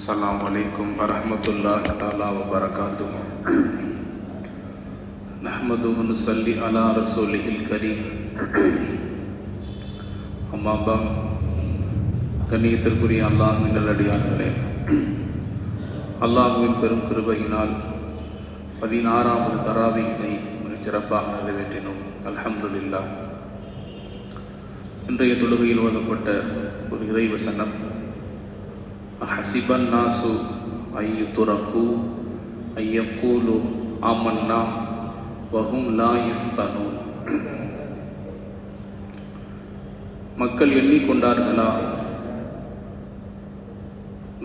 அஸ்ஸலாமு அலைக்கும் வரஹ்மத்துல்லாஹி தஆலா வ பரகாத்துஹு. நஹ்மதுஹு வ நுஸல்லி அலா ரசூலிஹில் கரீம். அம்மா பஅத். கண்ணியத்திற்குரிய அல்லாஹ்வின் நல்லடியார்களே, அல்லாஹ்வின் பெரும் கிருபையினால் 16வது தராவீஹினை மிகச் சிறப்பாக நிறைவேற்றினோம். அல்ஹம்துலில்லாஹ். இன்றைய தொழுகையில் ஓதப்பட்ட ஒரு இறைவசனம், ஹசிபன் நாசு ஐயுதுரகு ஐயக்கூலு ஆமன்னா வஹும் லா யுஃப்தனூன். மக்கள் எண்ணிக்கொண்டார்களா,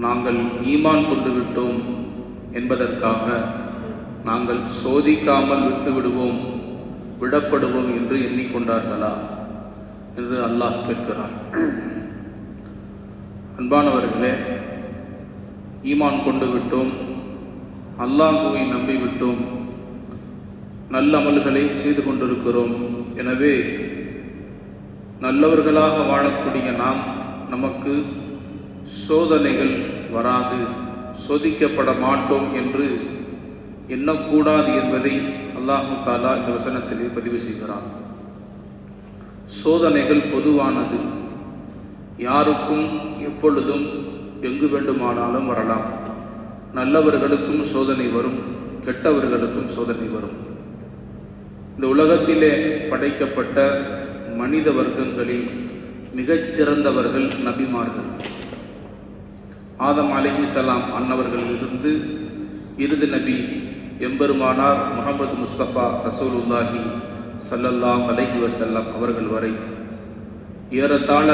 நாங்கள் ஈமான் கொண்டு விட்டோம் என்பதற்காக நாங்கள் சோதிக்காமல் விட்டுவிடுவோம், விடப்படுவோம் என்று எண்ணிக்கொண்டார்களா என்று அல்லாஹ் கேட்கிறான். அன்பானவர்களே, ஈமான் கொண்டு விட்டோம், அல்லாஹுவை நம்பிவிட்டோம், நல்ல அமல்களை செய்து கொண்டிருக்கிறோம். எனவே நல்லவர்களாக வாழக்கூடிய நாம், நமக்கு சோதனைகள் வராது, சோதிக்கப்பட மாட்டோம் என்று எண்ணக்கூடாது என்பதை அல்லாஹு தஆலா இந்த வசனத்திலே பதிவு செய்கிறான். சோதனைகள் பொதுவானது, யாருக்கும் எப்பொழுதும் எங்கு வேண்டுமானாலும் வரலாம். நல்லவர்களுக்கும் சோதனை வரும், கெட்டவர்களுக்கும் சோதனை வரும். இந்த உலகத்திலே படைக்கப்பட்ட மனித வர்க்கங்களில் மிகச்சிறந்தவர்கள் நபிமார்கள். ஆதம் அலைஹிஸ்ஸலாம் அன்னவர்களிலிருந்து இறுதி நபி எம்பெருமானார் முஹம்மது முஸ்தபா ரசூலுல்லாஹி ஸல்லல்லாஹு அலைஹி வஸல்லம் அவர்கள் வரை ஏறத்தாழ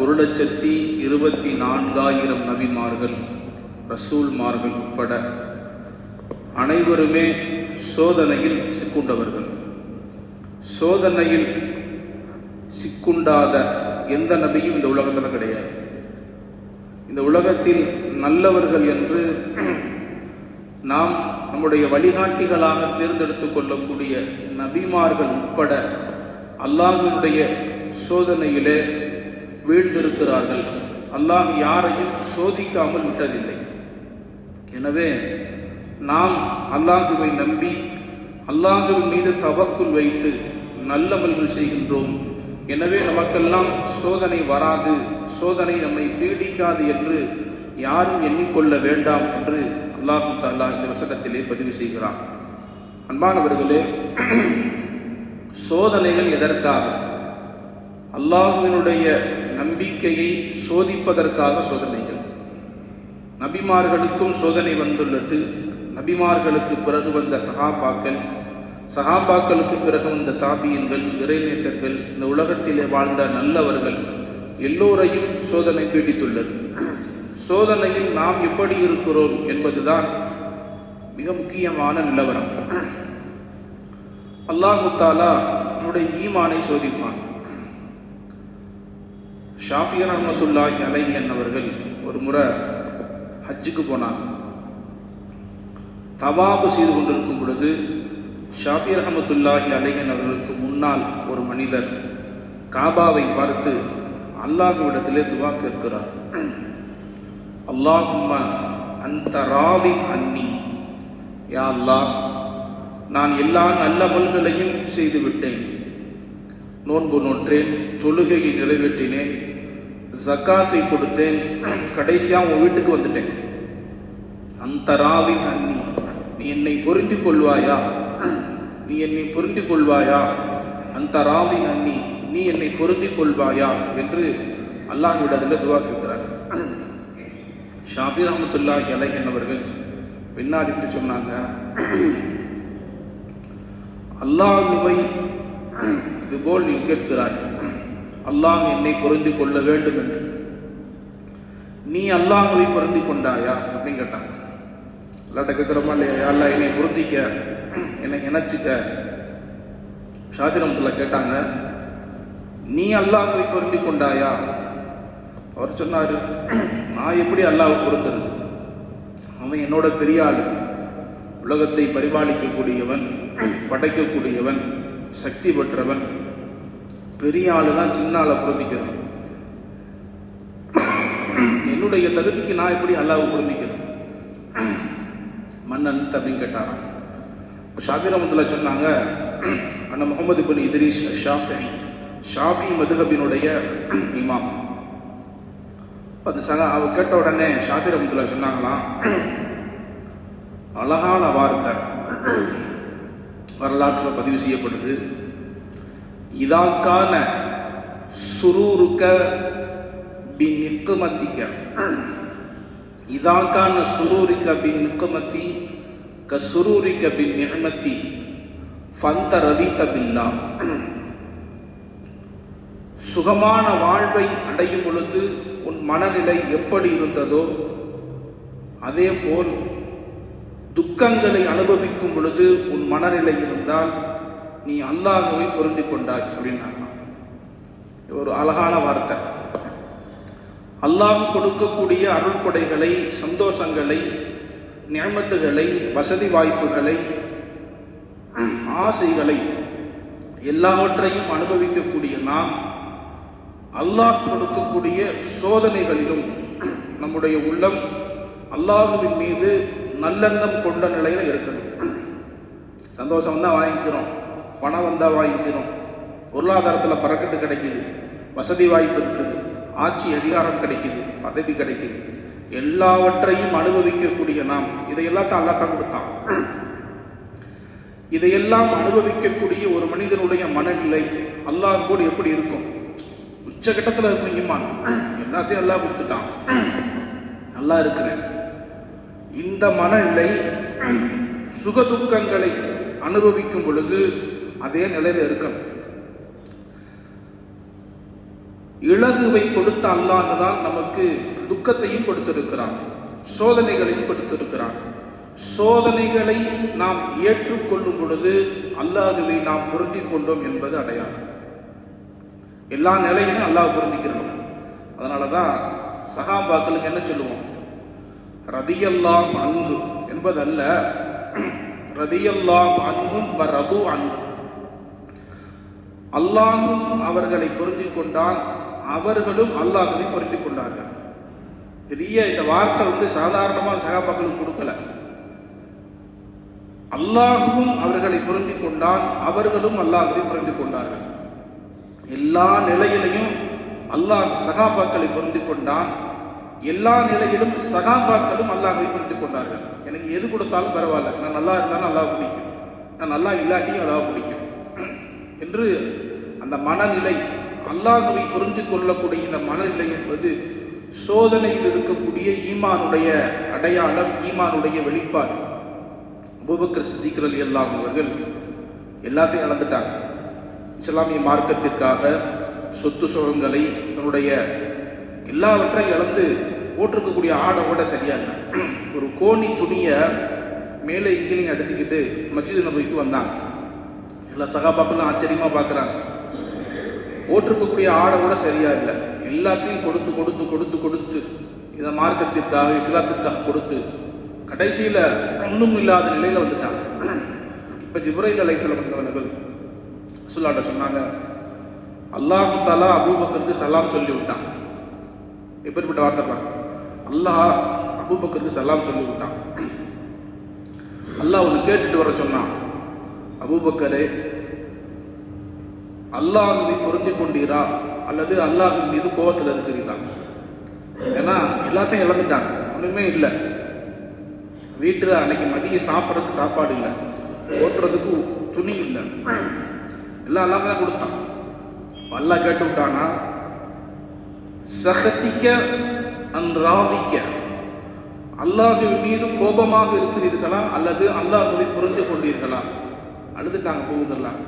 1,24,000 நபிமார்கள், ரசூல்மார்கள் உட்பட அனைவருமே சோதனையில் சிக்குண்டவர்கள். சோதனையில் சிக்குண்டாத எந்த நபியும் இந்த உலகத்தில் கிடையாது. இந்த உலகத்தில் நல்லவர்கள் என்று நாம் நம்முடைய வழிகாட்டிகளாக தேர்ந்தெடுத்துக் கொள்ளக்கூடிய நபிமார்கள் உட்பட அல்லாஹ்வினுடைய சோதனையிலே வீழ்ந்திருக்கிறார்கள். அல்லாஹ் யாரையும் சோதிக்காமல் விட்டதில்லை. எனவே நாம் அல்லாஹுவை நம்பி அல்லாஹுவின் மீது தவக்குல் வைத்து நல்லமல்கள் செய்கின்றோம். எனவே நமக்கெல்லாம் சோதனை வராது, சோதனை நம்மை பீடிக்காது என்று யாரும் எண்ணிக்கொள்ள வேண்டாம் என்று அல்லாஹு தஆலா இந்த வசனத்திலே பதிவு செய்கிறான். அன்பானவர்களே, சோதனைகள் எதற்காக? அல்லாஹ்வினுடைய நம்பிக்கையை சோதிப்பதற்காக சோதனைகள். நபிமார்களுக்கும் சோதனை வந்துள்ளது. நபிமார்களுக்கு பிறகு வந்த சஹாபாக்கள், சஹாபாக்களுக்கு பிறகு வந்த தாபியன்கள், இறைநேசர்கள், இந்த உலகத்திலே வாழ்ந்த நல்லவர்கள் எல்லோரையும் சோதனை பீடித்துள்ளது. சோதனையில் நாம் எப்படி இருக்கிறோம் என்பதுதான் மிக முக்கியமான நிலவரம். அல்லாஹு தஆலா நம்முடைய ஈமானை சோதிப்பான். ஷாஃபி ரஹ்மத்துல்லாஹி அலைஹி அவர்கள் ஒரு முறை ஹஜ்ஜுக்கு போனார். தவாபு செய்து கொண்டிருக்கும் பொழுது ஷாஃபி ரஹ்மத்துல்லாஹி அலைஹி அவர்களுக்கு முன்னால் ஒரு மனிதர் காபாவை பார்த்து அல்லாஹ்விடத்திலே துவா கேட்கிறார். அல்லாஹும்ம அன்த ராதி அன்னி, யா அல்லாஹ், நான் எல்லா நல்ல அமல்களையும் செய்து விட்டேன், நோன்பு நோற்றேன், தொழுகையை நிறைவேற்றினேன், ஜக்காத்தை கொடுத்தேன், கடைசியா உன் வீட்டுக்கு வந்துட்டேன். அந்த ராதி அன்னி, நீ என்னை பொருந்தி கொள்வாயா, நீ என்னை பொருந்தி கொள்வாயா, அந்த ராதி அன்னி, நீ என்னை பொருந்தி கொள்வாயா என்று அல்லாஹ்விடத்தில் துவா கேட்கிறார். ஷாஃபி ரஹ்மத்துல்லாஹி அலைஹி அவர்கள் பின்னாடி இப்படி சொன்னாங்க, அல்லாஹ்வை இதுபோல் நீ கேட்கிறாய், அல்லாஹ் என்னை பொருந்தி கொள்ள வேண்டும் என்று, நீ அல்லாஹ்வை பொருந்தி கொண்டாயா அப்படின்னு கேட்டாங்க. அல்லாஹ்ட்ட கேட்கிறோமா இல்லையா, அல்லாஹ் என்னை பொருந்திக்க, என்னை இணைச்சிக்க. ஷாஃபி ரஹ்மத்துல்லாஹி கேட்டாங்க, நீ அல்லாஹ்வை பொருந்தி கொண்டாயா? அவர் சொன்னாரு, நான் எப்படி அல்லாஹ்வை பொருந்துறது? அவன் என்னோட பெரிய ஆளு, உலகத்தை பரிபாலிக்கக்கூடியவன், படைக்கக்கூடியவன், சக்தி பெற்றவன், பெரிய ஆளு தான் சின்ன ஆளை பொருந்திக்கிறான். என்னுடைய தகுதிக்கு நான் எப்படி அல்லாஹ்வை பொருந்திக்கிறது? மன்னன் அப்படின்னு கேட்டாராம். ஷாஃபி ரஹ்மத்துல்லாஹி சொன்னாங்க, அண்ணா முகமது இப்னு இத்ரீஸ் ஷாஃபி மதுஹபினுடைய இமாம். அவ கேட்ட உடனே ஷாஃபி ரஹ்மத்துல்லாஹி சொன்னாங்களாம், அழகான வார்த்தை வரலாற்றில் பதிவு செய்யப்படுது. இதாக்கான சுரூருக்க பின் நிக்குமத்திக்க, இதாக்கான சுரூரிக்க பின் நிக்குமத்தி க சுரூரிக்க பின் நிஅமத்தி ஃபந்த ரதீத பில்லா. சுகமான வாழ்வை அடையும் பொழுது உன் மனநிலை எப்படி இருந்ததோ அதே போல் துக்கங்களை அனுபவிக்கும் பொழுது உன் மனநிலை இருந்தால் நீ அல்லாஹ்வை பொருந்திக் கொண்டாய் அப்படின்னாங்க. ஒரு அழகான வார்த்தை. அல்லாஹ் கொடுக்கக்கூடிய அருள் கொடைகளை, சந்தோஷங்களை, நிஅமத்துகளை, வசதி வாய்ப்புகளை, ஆசைகளை எல்லாவற்றையும் அனுபவிக்கக்கூடிய நாம் அல்லாஹ் கொடுக்கக்கூடிய சோதனைகளிலும் நம்முடைய உள்ளம் அல்லாஹ்வின் மீது நல்லெண்ணம் கொண்ட நிலையில இருக்கணும். சந்தோஷம் தான் வாங்கிக்கிறோம், பணம் வந்தா வாங்கிக்கிறோம், பொருளாதாரத்தில் பறக்கத்து கிடைக்குது, வசதி வாய்ப்பு இருக்குது, ஆட்சி அதிகாரம் கிடைக்குது, பதவி கிடைக்குது, எல்லாவற்றையும் அனுபவிக்கக்கூடிய நாம் இதையெல்லாம் தான் அல்லாஹ் தான் கொடுத்தான். இதையெல்லாம் அனுபவிக்கக்கூடிய ஒரு மனிதனுடைய மனநிலை அல்லாஹ் கூட எப்படி இருக்கும்? உச்சகட்டத்தில் இருக்கும் ஈமான். எல்லாத்தையும் அல்லாஹ் கொடுத்துட்டான், நல்லா இருக்கிறேன். இந்த மனநிலை சுகதுக்கங்களை அனுபவிக்கும் பொழுது அதே நிலையில இருக்கணும். இலகுவை கொடுத்த அல்லாஹ் தான் நமக்கு துக்கத்தையும் கொடுத்திருக்கிறான், சோதனைகளையும் கொடுத்திருக்கிறான். சோதனைகளை நாம் ஏற்றுக்கொள்ளும் பொழுது அல்லாஹ்வை நாம் பொருந்திக் கொண்டோம் என்பது அடையாளம். எல்லா நிலையிலும் அல்லாஹ் பொருந்திக்கிறோம். அதனாலதான் சஹாபாக்களுக்கு என்ன சொல்லுவோம்? ரதியல்லாஹு அன்ஹு என்பதல்ல, ரதியல்லாஹு அன்ஹும் வ ரது அன்ஹு. அல்லாஹும் அவர்களை பொருந்திக் கொண்டான், அவர்களும் அல்லாஹ்வை பொருந்திக் கொண்டார்கள். பெரிய இந்த வார்த்தை சாதாரணமாக சஹாபாக்களுக்கு கொடுக்கல. அல்லாஹும் அவர்களை பொருந்திக் கொண்டான், அவர்களும் அல்லாஹ்வை பொருந்திக் கொண்டார்கள். எல்லா நிலையிலையும் அல்லாஹ் சஹாபாக்களை பொருந்திக் கொண்டான், எல்லா நிலையிலும் சஹாபாக்களும் அல்லாஹ்வை புரிந்து கொண்டார்கள். எனக்கு எது கொடுத்தாலும் பரவாயில்ல, நான் நல்லா இருந்தாலும் அல்லாஹ் பிடிக்கும், நான் நல்லா இல்லாட்டியும் அல்லாஹ் பிடிக்கும் என்று அந்த மனநிலை, அல்லாஹ்வை புரிந்து கொள்ளக்கூடிய இந்த மனநிலை என்பது சோதனையில் இருக்கக்கூடிய ஈமானுடைய அடையாளம், ஈமானுடைய வெளிப்பாடு. அபூபக்கர் சித்திக் ரலியல்லாஹு அன்ஹு அவர்கள் எல்லாத்தையும் இழந்துட்டாங்க. இஸ்லாமிய மார்க்கத்திற்காக சொத்து சுகங்களை, தன்னுடைய எல்லாவற்றையும் இழந்து போட்டிருக்கக்கூடிய ஆடை கூட சரியா இல்லை. ஒரு கோணி துணியை மேலே இங்கிலையும் எடுத்துக்கிட்டு மஸ்ஜித் நபவிக்கு வந்தாங்க. எல்லா சகாபாக்களும் ஆச்சரியமா பார்க்குறாங்க. போட்டிருக்கக்கூடிய ஆடை கூட சரியா இல்லை, எல்லாத்தையும் கொடுத்து கொடுத்து கொடுத்து கொடுத்து இந்த மார்க்கத்திற்காக, இஸ்லாத்திற்காக கொடுத்து கடைசியில ஒன்றும் இல்லாத நிலையில வந்துட்டாங்க. இப்ப ஜிப்ரைல் அலைஹிஸ்ஸலாம் வந்தவர்கள் ரசூலுல்லாஹ்ட்ட சொன்னாங்க, அல்லாஹ் தஆலா அபூபக்கருக்கு சலாம் சொல்லி விட்டான். எப்படிப்பட்ட வார்த்தை பாருங்க, அல்லாஹ் அபூபக்கருக்கு சலாம் சொல்லி விட்டான். அல்லாஹ் ஒன்று கேட்டுட்டு வர சொன்னான், அபூபக்கரே அல்லாஹ்வை பொருந்தி கொண்டீரா அல்லது அல்லாஹ்வின் மீது கோபத்தில் இருக்கிறீரா? ஏன்னா எல்லாத்தையும் இழந்துட்டாங்க, ஒண்ணுமே இல்லை. வீட்டில் அன்னைக்கு மதியம் சாப்பிட்றதுக்கு சாப்பாடு இல்லை, ஓட்டுறதுக்கு துணி இல்லை, எல்லாம் அல்லாஹ் தான் கொடுத்தான். அல்லாஹ் கேட்டு விட்டானா, சஹதிக்க அன்ராதிக்க, அல்லாஹ்வின் மீது கோபமாக இருக்கிறீர்களா அல்லது அல்லாஹ்வை புரிந்து கொண்டீர்களா? அழுதுட்டாங்க போகுதெல்லாம்.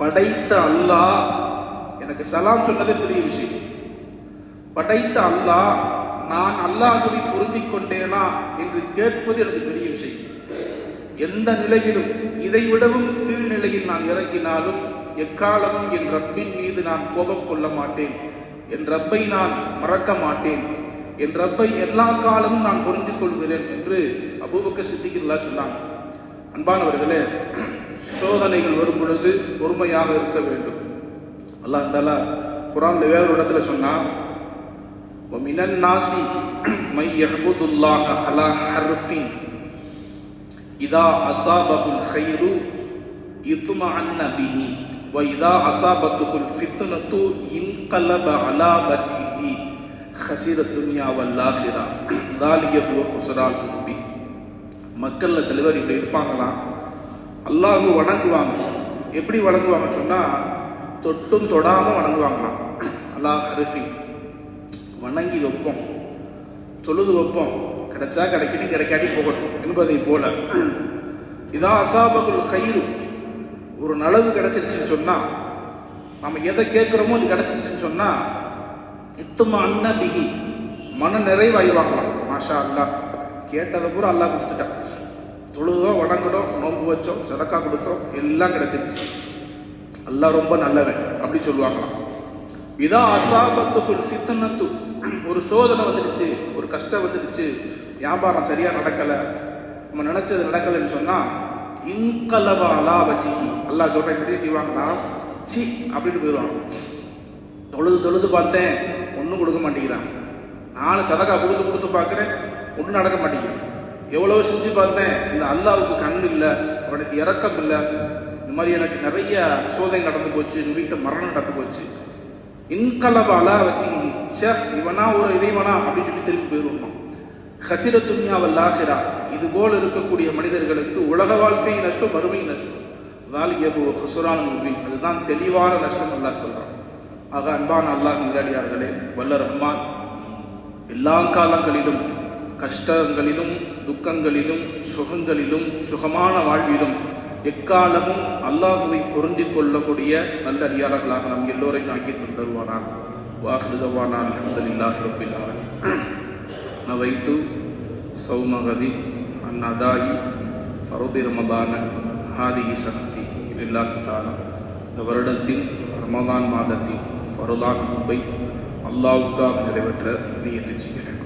படைத்த அல்லாஹ் எனக்கு சலாம் சொன்னதே பெரிய விஷயம். படைத்த அல்லாஹ் நான் அல்லாஹ்வை பொருந்திக் கொண்டேனா என்று கேட்பது எனக்கு பெரிய விஷயம். எந்த நிலையிலும் இதை விடவும் கீழ் நிலையில் நான் இறங்கினாலும் எக்காலமும் என் ரப்பின் மீது நான் கோபம் கொள்ள மாட்டேன், என் ரப்பை நான் மறக்க மாட்டேன், என் ரப்பை எல்லா காலமும் நான் பொருந்திக் கொள்கிறேன் என்று அபூபக்கர் சித்திக் சொன்னாங்க. அன்பானவர்களே, சோதனைகள் வரும் பொழுது பொறுமையாக இருக்க வேண்டும். அல்லாஹ் தஆலா குர்ஆன்ல வேற ஒரு இடத்துல சொன்னா, وَمِنَ النَّاسِ مَن يَعْبُدُ اللَّهَ عَلَى حَرْفٍ إِذَا أَصَابَهُ الْخَيْرُ اطْمَأَنَّ بِهِ وَإِذَا أَصَابَتْهُ الْفِتْنَةُ انقلب على وجهه خسر الدنيا والآخرة ذلك هو خسران المبين. மக்கள்ல சில பேர் இப்படி இருப்பாங்களாம், அல்லாஹ் வணங்குவாங்க. எப்படி வணங்குவாங்க சொன்னா, தொட்டும் தொடாம வணங்குவாங்களாம். அல்லாஹ் ஹர்ஃபி வணங்கி வைப்போம், தொழுது வைப்போம், கிடைச்சா கிடைக்கணும், கிடைக்காட்டி போகட்டும் என்பதை போல. இதா அசாபகுல் கயிறு, ஒரு நலவு கிடைச்சிருச்சுன்னு சொன்னா, நம்ம எதை கேட்கிறோமோ அது கிடைச்சிருச்சுன்னு சொன்னா, இத்துமா அண்ணா பிகி மன நிறைவாயிடுவாங்களாம். மாஷா அல்லாஹ், கேட்டதை பூரா அல்லாஹ் கொடுத்துட்டான். தொழுதோம், வணங்கினோம், நோன்பு வச்சோம், சதக்கா கொடுத்தோம், எல்லாம் கிடைச்சிருச்சு, அல்லாஹ் ரொம்ப நல்லவன் அப்படி சொல்லுவாங்களாம். இதா அசாபத்துல் ஃபித்னத்து, ஒரு சோதனை வந்துடுச்சு, ஒரு கஷ்டம் வந்துடுச்சு, வியாபாரம் சரியா நடக்கல, நம்ம நினைச்சது நடக்கலைன்னு சொன்னா, இன்கலப அலா வஜிஹி, அல்லாஹ் சொல்ற எப்படி செய்வாங்கன்னா, சி அப்படின்னு போயிடுவாங்க. தொழுது பார்த்தேன், ஒன்றும் கொடுக்க மாட்டேங்கிறான். நானும் சதக்கா கொடுத்து பார்க்குறேன், ஒன்றும் நடக்க மாட்டேங்கிறேன். எவ்வளவு செஞ்சு பார்த்தேன், இந்த அல்லாவுக்கு கண் இல்லை, அவனுக்கு இரக்கம் இல்லை, இந்த மாதிரி எனக்கு நிறைய சோதனை நடந்து போச்சு, எங்கள் வீட்டை மரணம் நடந்து போச்சு. இன்கலப அலா வஜிஹி, சே இவனா ஒரு இறைவனா அப்படின்னு சொல்லி திரும்பி போயிடுவோம். ஹசிர துன்யா வல் ஆஹிரா, இது போல இருக்கக்கூடிய மனிதர்களுக்கு உலக வாழ்க்கை நஷ்டம், வறுமை நஷ்டம். வாலியஹு ஹுஸ்ரான் முபீன், அதுதான் தெளிவான நஷ்டம் அல்லாஹ் சொல்றான். ஆக அன்பான அல்லாஹ் நிலடியார்களே, வல்ல ரஹ்மான் எல்லா காலங்களிலும், கஷ்டங்களிலும், துக்கங்களிலும், சுகங்களிலும், சுகமான வாழ்விலும் எக்காலமும் அல்லாஹுவை பொருந்தி கொள்ளக்கூடிய நல்ல அடியார்களாக நம் எல்லோரையும் ஆக்கி தருவானார். வாஹிரு தவானா அல்ஹம்துலில்லாஹி ரப்பில் ஆலமீன். நவைத்து சௌமகதி அந்நதாயி ஃபருதி ரமதான ஹாதிஹி சக்தி லில்லாஹி தஆலா. இந்த வருடத்தின் ரமதான் மாதத்தின் ஃபருதான் நோன்பை அல்லாஹ்வுக்காக நிறைவேற்ற நியத்து செய்கிறேன்.